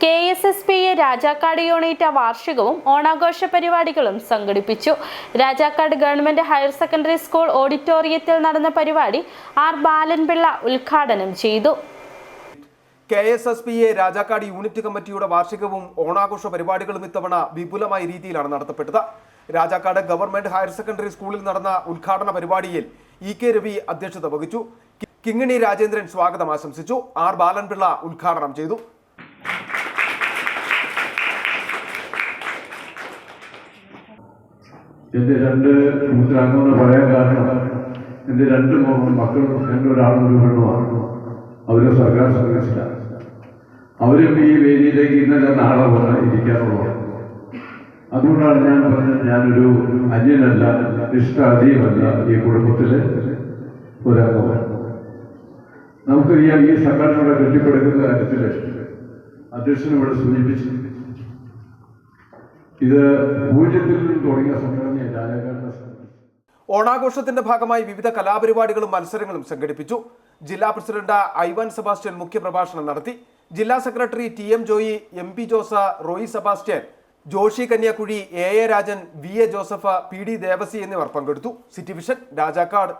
KSSPA Rajakkad unit വാർഷികവും ഓണാഘോഷ പരിപാടികളും സംഘടിപ്പിച്ചു. Rajakkad government higher secondary school ഓഡിറ്റോറിയത്തിൽ നടന്ന പരിപാടി ആർ ബാലൻപിള്ള ഉദ്ഘാടനം ചെയ്തു. KSSPA രാജാക്കാട് യൂണിറ്റ് കമ്മിറ്റിയുടെ വാർഷികവും ഓണാഘോഷ പരിപാടികളും ഇത്തവണ വിപുലമായ രീതിയിലാണ് നടത്തപ്പെട്ടത്. രാജാക്കാട് ഗവൺമെന്റ് ഹയർ സെക്കൻഡറി സ്കൂളിൽ നടന്ന ഉദ്ഘാടന പരിപാടിയിൽ EK രവി അധ്യക്ഷത വഹിച്ചു. കിങ്ങിണി രാജേന്ദ്രൻ സ്വാഗതം ആശംസിച്ചു. ആർ ബാലൻപിള്ള ഉദ്ഘാടനം ചെയ്തു. എൻ്റെ രണ്ട് കൂട്ടരാണെന്ന് പറയാൻ കാരണം എൻ്റെ രണ്ട് മക്കളും ഒരാളും ഒരു പെണ്ണുമാണ്. അവര് സർക്കാർ സർവീസിലാണ്. അവരും ഈ വേദിയിലേക്ക് ഇന്നലെ നാളെ വന്ന് ഇരിക്കാനുള്ളതാണ്. അതുകൊണ്ടാണ് ഞാൻ പറഞ്ഞത്, ഞാനൊരു അന്യനല്ല, ഇഷ്ടാധീനമല്ല, ഈ കുടുംബത്തിലെ ഒരംഗമാണ്. നമുക്കറിയാം, ഈ സംഘടനകളെ കെട്ടിപ്പടുക്കുന്ന കാര്യത്തിൽ അധ്യക്ഷനിവിടെ സൂചിപ്പിച്ചു, ഇത് പൂജ്യത്തിൽ നിന്നും തുടങ്ങിയ സംഘടനയെ രാജാക്കാട്. ഓണാഘോഷത്തിന്റെ ഭാഗമായി വിവിധ കലാപരിപാടികളും മത്സരങ്ങളും സംഘടിപ്പിച്ചു. ജില്ലാ പ്രസിഡന്റ് ഐവാൻ സെബാസ്റ്റ്യൻ മുഖ്യപ്രഭാഷണം നടത്തി. ജില്ലാ secretary TM Joy, MP Jose, Roy Sebastian, Joshi Kanyakuzhi, AA Rajan, VA Joseph, PD Devasy എന്നിവർ പങ്കെടുത്തു. City Vision, Rajakkad.